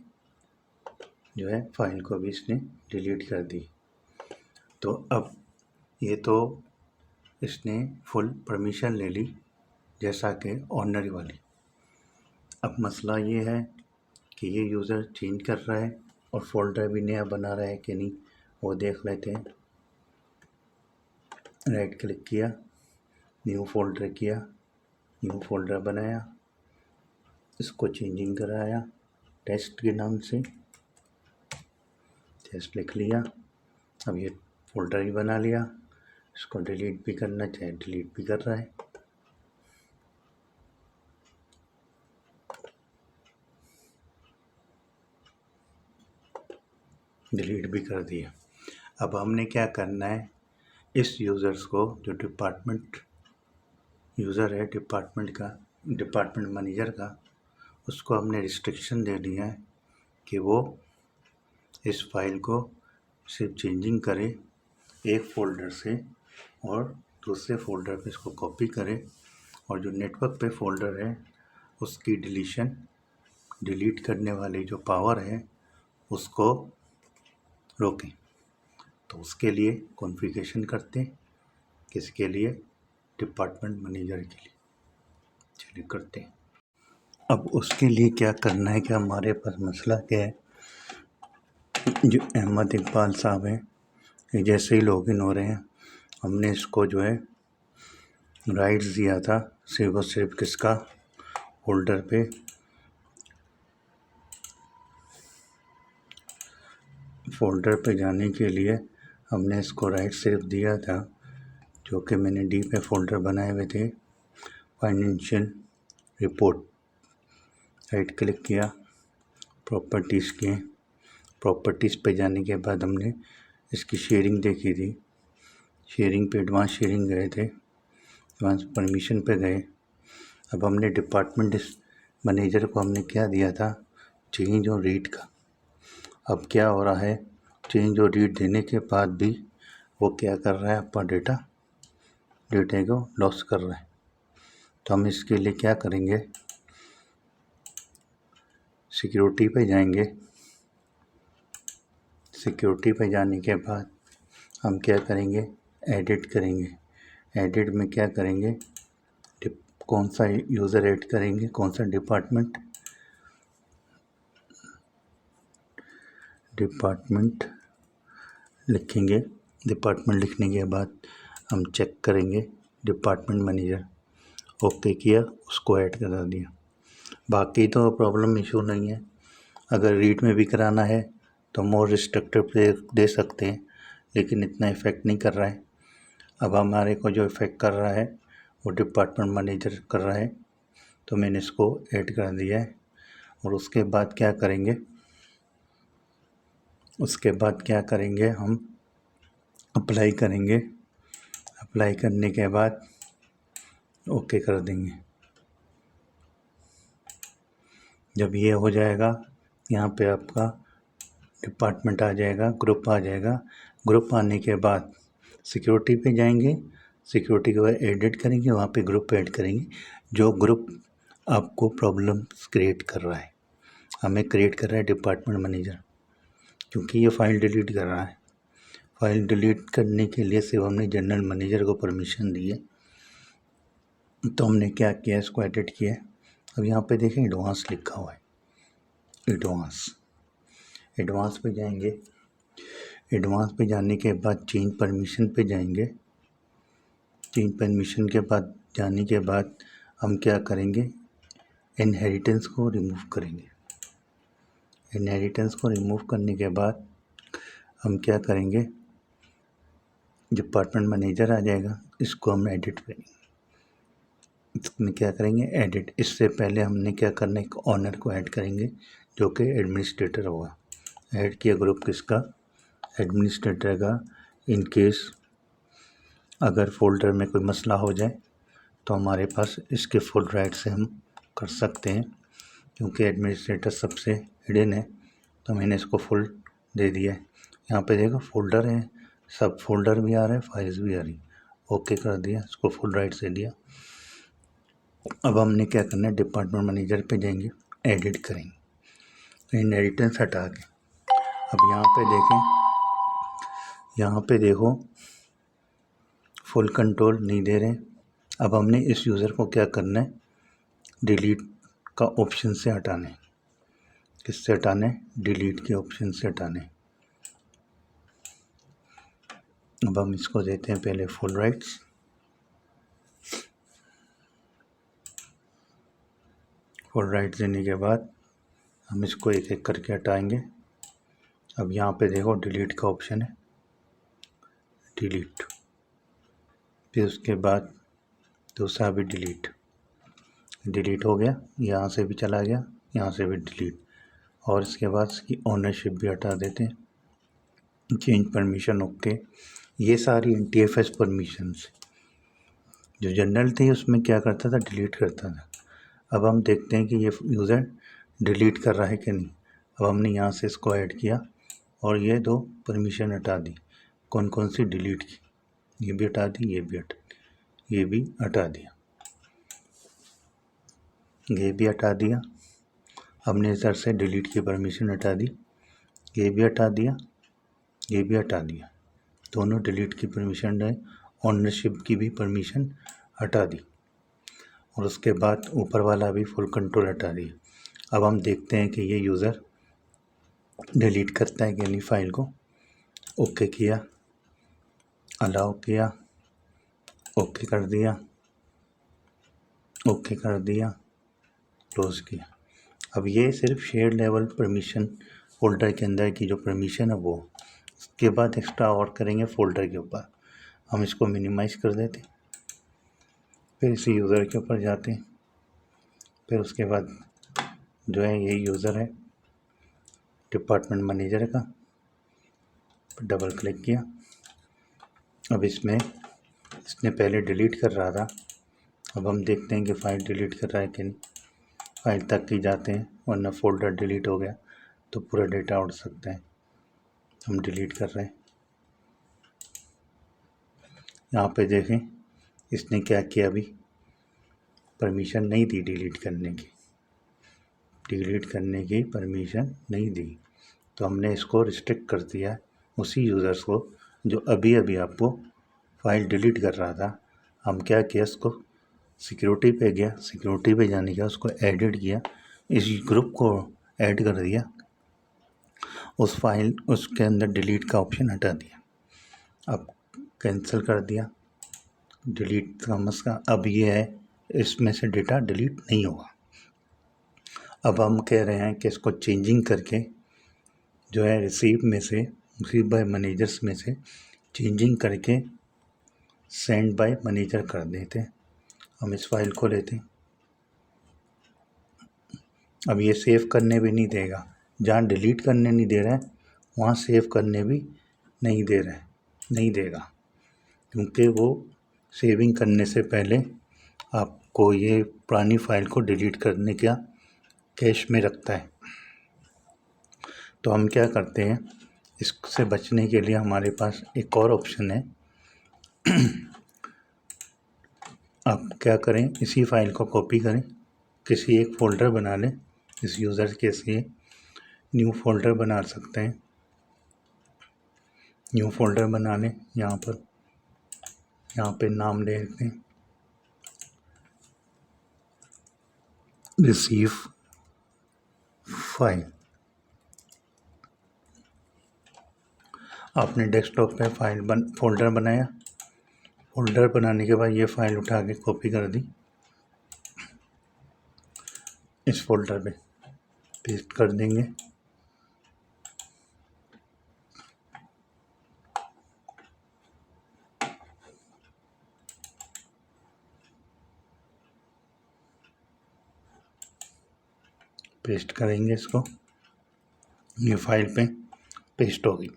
जो है फाइल को भी इसने डिलीट कर दी। तो अब ये तो इसने फुल परमिशन ले ली जैसा कि ऑर्डिनरी वाली। अब मसला ये है कि ये यूज़र चेंज कर रहा है और फ़ोल्डर भी नया बना रहा है कि नहीं, वो देख लेते हैं। राइट क्लिक किया, न्यू फ़ोल्डर किया, न्यू फ़ोल्डर बनाया, इसको चेंजिंग कराया टेस्ट के नाम से, टेस्ट लिख लिया। अब ये फ़ोल्डर ही बना लिया, इसको डिलीट भी करना चाहे डिलीट भी कर रहा है। डिलीट भी कर दिया। अब हमने क्या करना है, इस यूज़र्स को, जो डिपार्टमेंट यूज़र है डिपार्टमेंट का, डिपार्टमेंट मैनेजर का, उसको हमने रिस्ट्रिक्शन दे दिया है कि वो इस फाइल को सिर्फ चेंजिंग करे एक फ़ोल्डर से और दूसरे फ़ोल्डर पे इसको कॉपी करे, और जो नेटवर्क पे फ़ोल्डर है उसकी डिलीशन, डिलीट करने वाली जो पावर है उसको रोकें। तो उसके लिए कॉन्फ़िगरेशन करते हैं, किसके लिए, डिपार्टमेंट मैनेजर के लिए। चलिए करते हैं। अब उसके लिए क्या करना है कि हमारे पास मसला क्या है, जो अहमद इकबाल साहब हैं, ये जैसे ही लॉगिन हो रहे हैं, हमने इसको जो है राइट्स दिया था सिर्फ और सिर्फ किसका, फोल्डर पे, फोल्डर पे जाने के लिए हमने इसको राइट सिर्फ दिया था, जो कि मैंने डी पे फोल्डर बनाए हुए थे, फाइनेंशियल रिपोर्ट। राइट क्लिक किया, प्रॉपर्टीज़ किए, प्रॉपर्टीज़ पे जाने के बाद हमने इसकी शेयरिंग देखी थी, शेयरिंग पे एडवांस शेयरिंग गए थे, एडवांस परमिशन पे गए। अब हमने डिपार्टमेंट मैनेजर को हमने क्या दिया था, चेंज और रीड का। अब क्या हो रहा है, चेंज और रीड देने के बाद भी वो क्या कर रहा है, अपना डेटा को लॉस कर रहा है। तो हम इसके लिए क्या करेंगे, सिक्योरिटी पे जाएंगे, सिक्योरिटी पे जाने के बाद हम क्या करेंगे, एडिट करेंगे। एडिट में क्या करेंगे, कौन सा यूज़र ऐड करेंगे, कौन सा डिपार्टमेंट लिखेंगे। डिपार्टमेंट लिखने के बाद हम चेक करेंगे डिपार्टमेंट मैनेजर, ओके किया, उसको ऐड करा दिया। बाकी तो प्रॉब्लम इशू नहीं है। अगर रीड में भी कराना है तो मोर रिस्ट्रिक्टिव दे सकते हैं, लेकिन इतना इफ़ेक्ट नहीं कर रहा है। अब हमारे को जो इफ़ेक्ट कर रहा है वो डिपार्टमेंट मैनेजर कर रहा है, तो मैंने इसको ऐड कर दिया है। और उसके बाद क्या करेंगे, उसके बाद क्या करेंगे, हम अप्लाई करेंगे। अप्लाई करने के बाद ओके कर देंगे। जब ये हो जाएगा, यहाँ पे आपका डिपार्टमेंट आ जाएगा, ग्रुप आ जाएगा। ग्रुप आने के बाद सिक्योरिटी पे जाएंगे, सिक्योरिटी के बाद एडिट करेंगे, वहाँ पे ग्रुप ऐड करेंगे। जो ग्रुप आपको प्रॉब्लम्स क्रिएट कर रहा है, हमें क्रिएट कर रहा है डिपार्टमेंट मैनेजर, क्योंकि ये फ़ाइल डिलीट कर रहा है। फ़ाइल डिलीट करने के लिए सिर्फ हमने जनरल मैनेजर को परमिशन दी है। तो हमने क्या किया, इसको एडिट किया। अब यहाँ पे देखें एडवांस लिखा हुआ है, एडवांस पे जाएंगे। एडवांस पे जाने के बाद चेंज परमिशन पे जाएंगे। चेंज परमिशन के बाद जाने के बाद हम क्या करेंगे, इनहेरिटेंस को रिमूव करेंगे। इनहेरिटेंस को रिमूव करने के बाद हम क्या करेंगे, डिपार्टमेंट मैनेजर आ जाएगा, इसको हम एडिट करेंगे। इसमें क्या करेंगे, एडिट। इससे पहले हमने क्या करना है, एक ऑनर को ऐड करेंगे जो कि एडमिनिस्ट्रेटर होगा। ऐड किया ग्रुप किसका, एडमिनिस्ट्रेटर का। इन केस अगर फोल्डर में कोई मसला हो जाए तो हमारे पास इसके फुल राइट से हम कर सकते हैं, क्योंकि एडमिनिस्ट्रेटर सबसे हिडन है। तो मैंने इसको फुल दे दिया है। यहाँ पे देखो फोल्डर है, सब फोल्डर भी आ रहा है, फाइल्स भी आ रही। ओके कर दिया, इसको फुल राइट से दिया। अब हमने क्या करना है, डिपार्टमेंट मैनेजर पे जाएंगे, एडिट करेंगे, इनहेरिटेंस हटा के। अब यहाँ पे देखें, यहाँ पे देखो फुल कंट्रोल नहीं दे रहे। अब हमने इस यूज़र को क्या करना है, डिलीट का ऑप्शन से हटाने। किससे हटाने? डिलीट के ऑप्शन से हटाने। अब हम इसको देते हैं पहले फुल राइट्स। फुल राइट देने के बाद हम इसको एक एक करके हटाएंगे। अब यहाँ पे देखो डिलीट का ऑप्शन है, डिलीट, फिर उसके बाद दूसरा भी डिलीट हो गया, यहाँ से भी चला गया, यहाँ से भी डिलीट। और इसके बाद इसकी ओनरशिप भी हटा देते हैं, चेंज परमिशन ओके। ये सारी NTFS परमिशंस जो जनरल थी उसमें क्या करता था, डिलीट करता था। अब हम देखते हैं कि ये यूज़र डिलीट कर रहा है कि नहीं। अब हमने यहाँ से इसको ऐड किया और ये 2 परमिशन हटा दी। कौन कौन सी? डिलीट की, ये भी हटा दी, ये भी हटा दी, ये भी हटा दिया, ये भी हटा दिया। हमने इधर से डिलीट की परमिशन हटा दी, ये भी हटा दिया, ये भी हटा दिया। दोनों डिलीट की परमिशन है, ओनरशिप की भी परमिशन हटा दी और उसके बाद ऊपर वाला भी फुल कंट्रोल हटा दिया। अब हम देखते हैं कि ये यूज़र डिलीट करता है कि नहीं फाइल को। ओके किया, अलाउ किया, ओके कर दिया, ओके कर दिया, क्लोज किया। अब ये सिर्फ शेयर लेवल परमिशन फोल्डर के अंदर की जो परमिशन है वो। उसके बाद एक्स्ट्रा और करेंगे फोल्डर के ऊपर। हम इसको मिनिमाइज कर देते, फिर इसी यूज़र के ऊपर जाते हैं, फिर उसके बाद जो है ये यूज़र है डिपार्टमेंट मैनेजर का, डबल क्लिक किया। अब इसमें इसने पहले डिलीट कर रहा था, अब हम देखते हैं कि फ़ाइल डिलीट कर रहा है कि नहीं। फाइल तक ही जाते हैं, वरना फोल्डर डिलीट हो गया तो पूरा डेटा उड़ सकता है। हम डिलीट कर रहे हैं। यहाँ पे देखें इसने क्या किया, अभी परमिशन नहीं दी डिलीट करने की, डिलीट करने की परमिशन नहीं दी, तो हमने इसको रिस्ट्रिक्ट कर दिया उसी यूज़र्स को जो अभी अभी आपको फाइल डिलीट कर रहा था। हम क्या किया, इसको सिक्योरिटी पे गया, सिक्योरिटी पे जाने के उसको एडिट किया, इस ग्रुप को ऐड कर दिया, उस फाइल उसके अंदर डिलीट का ऑप्शन हटा दिया। अब कैंसिल कर दिया, डिलीट का मसला अब ये है, इसमें से डेटा डिलीट नहीं होगा। अब हम कह रहे हैं कि इसको चेंजिंग करके जो है रिसीव बाय मैनेजर्स में से चेंजिंग करके सेंड बाय मैनेजर कर देते हैं। हम इस फाइल को लेते हैं। अब ये सेव करने भी नहीं देगा, जहाँ डिलीट करने नहीं दे रहा है वहाँ सेव करने भी नहीं दे रहा है, नहीं देगा, क्योंकि वो सेविंग करने से पहले आपको ये पुरानी फाइल को डिलीट करने का कैश में रखता है। तो हम क्या करते हैं, इससे बचने के लिए हमारे पास एक और ऑप्शन है। आप क्या करें, इसी फाइल को कॉपी करें, किसी एक फ़ोल्डर बना लें, इस यूज़र के लिए न्यू फ़ोल्डर बना सकते हैं। न्यू फ़ोल्डर बना लें, यहाँ पे नाम ले लेते हैं रिसीव फाइल। आपने डेस्कटॉप पे फ़ोल्डर बनाया, फ़ोल्डर बनाने के बाद ये फ़ाइल उठा के कॉपी कर दी, इस फ़ोल्डर पे पेस्ट कर देंगे। पेस्ट करेंगे इसको, ये फाइल पे पेस्ट होगी।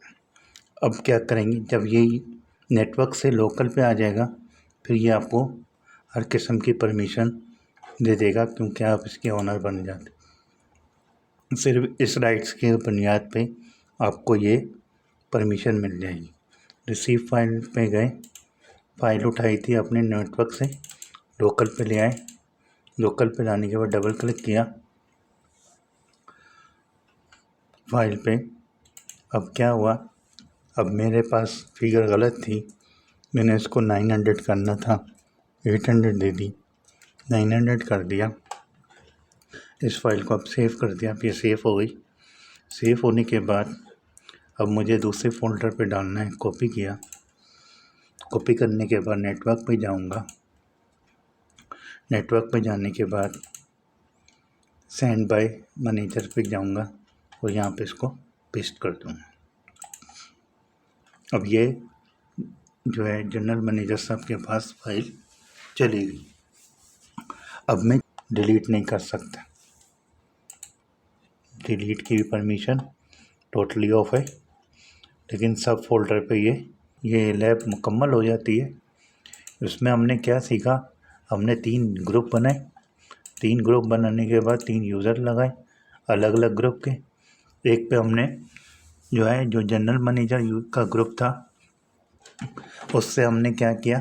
अब क्या करेंगे, जब ये नेटवर्क से लोकल पे आ जाएगा फिर ये आपको हर किस्म की परमिशन दे देगा, क्योंकि आप इसके ओनर बन जाते। सिर्फ इस राइट्स के बुनियाद पे आपको ये परमिशन मिल जाएगी। रिसीव फाइल पे गए, फाइल उठाई थी अपने नेटवर्क से, लोकल पे ले आए, लोकल पे लाने के बाद डबल क्लिक किया फाइल पे। अब क्या हुआ, अब मेरे पास फिगर गलत थी, मैंने इसको 900 करना था, 800 दे दी, 900 कर दिया। इस फाइल को अब सेव कर दिया। अब ये सेव हो गई। सेव होने के बाद अब मुझे दूसरे फ़ोल्डर पे डालना है। कॉपी किया। कॉपी करने के बाद नेटवर्क पे जाऊंगा। नेटवर्क पे जाने के बाद सेंड बाय मैनेजर पे जाऊंगा और यहाँ पे इसको पेस्ट कर दूँगा। अब ये जो है जनरल मैनेजर साहब के पास फाइल चली गई। अब मैं डिलीट नहीं कर सकता। डिलीट की भी परमिशन टोटली ऑफ है, लेकिन सब फोल्डर पे ये लैब मुकम्मल हो जाती है। उसमें हमने क्या सीखा? हमने 3 ग्रुप बनाए। 3 ग्रुप बनाने के बाद 3 यूज़र लगाए अलग अलग ग्रुप के। एक पे हमने जो जनरल मैनेजर का ग्रुप था, उससे हमने क्या किया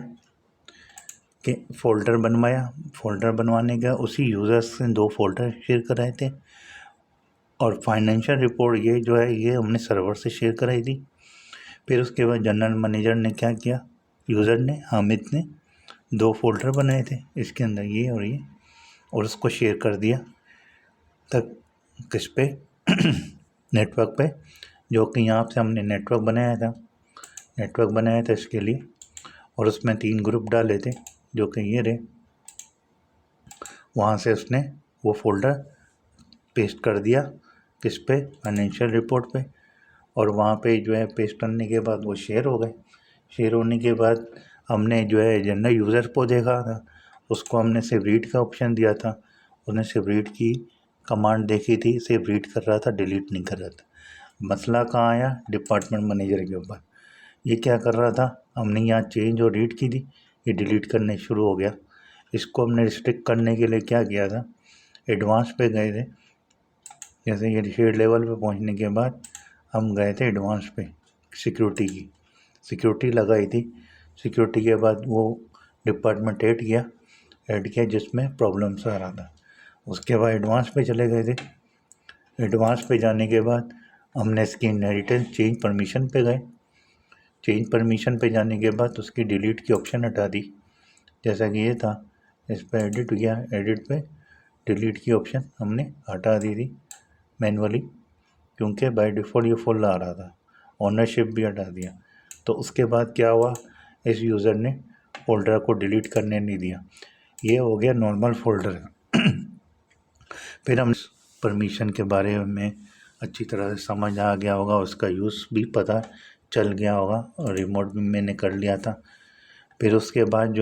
कि फ़ोल्डर बनवाया। फ़ोल्डर बनवाने का उसी यूज़र से 2 फ़ोल्डर शेयर कराए थे। और फाइनेंशियल रिपोर्ट ये हमने सर्वर से शेयर कराई थी। फिर उसके बाद जनरल मैनेजर ने क्या किया, यूज़र ने, हामिद ने 2 फ़ोल्डर बनाए थे, इसके अंदर ये, और उसको शेयर कर दिया तक किस पे नेटवर्क पे, जो कि यहाँ से हमने नेटवर्क बनाया था इसके लिए। और उसमें 3 ग्रुप डाले थे जो कि ये रहे। वहाँ से उसने वो फ़ोल्डर पेस्ट कर दिया किस पे, फाइनेंशियल रिपोर्ट पे। और वहाँ पे पेस्ट करने के बाद वो शेयर हो गए। शेयर होने के बाद हमने जनरल यूज़र को देखा था, उसको हमने सिर्फ रीड का ऑप्शन दिया था। उसने सिर्फ रीड की कमांड देखी थी, सिर्फ रीड कर रहा था, डिलीट नहीं कर रहा था। मसला कहाँ आया? डिपार्टमेंट मैनेजर के ऊपर। ये क्या कर रहा था? हमने यहाँ चेंज और रीड की थी, ये डिलीट करने शुरू हो गया। इसको हमने रिस्ट्रिक्ट करने के लिए क्या किया था, एडवांस पे गए थे। जैसे ये शेयर लेवल पे पहुँचने के बाद हम गए थे एडवांस पे, सिक्योरिटी लगाई थी। सिक्योरिटी के बाद वो डिपार्टमेंट ऐड किया जिसमें प्रॉब्लम्स आ रहा था। उसके बाद एडवांस पे चले गए थे। एडवांस पे जाने के बाद हमने इसकी इनहेरिटेंस चेंज परमिशन पे गए। चेंज परमिशन पे जाने के बाद उसकी डिलीट की ऑप्शन हटा दी, जैसा कि ये था। इस पर एडिट किया, एडिट पे डिलीट की ऑप्शन हमने हटा दी थी मैनुअली, क्योंकि बाय डिफ़ॉल्ट ये फुल आ रहा था। ओनरशिप भी हटा दिया। तो उसके बाद क्या हुआ, इस यूज़र ने फ़ोल्डर को डिलीट करने नहीं दिया। ये हो गया नॉर्मल फ़ोल्डर। फिर हम परमिशन के बारे में अच्छी तरह से समझ आ गया होगा, उसका यूज़ भी पता चल गया होगा, और रिमोट भी मैंने कर लिया था। फिर उसके बाद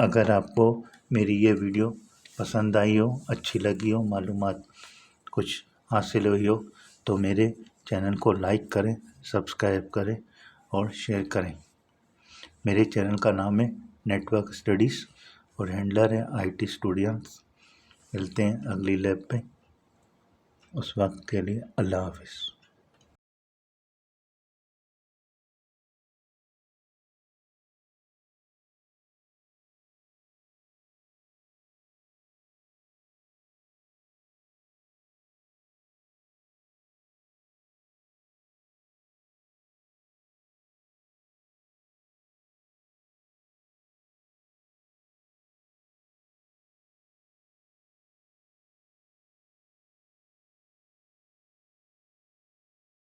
अगर आपको मेरी ये वीडियो पसंद आई हो, अच्छी लगी हो, मालूमात कुछ हासिल हुई हो, तो मेरे चैनल को लाइक करें, सब्सक्राइब करें और शेयर करें। मेरे चैनल का नाम है नेटवर्क स्टडीज़ और हैंडलर है IT स्टूडियोज़। मिलते हैं अगली लैब पे। उस वक्त के लिए अल्लाह हाफ़िज़।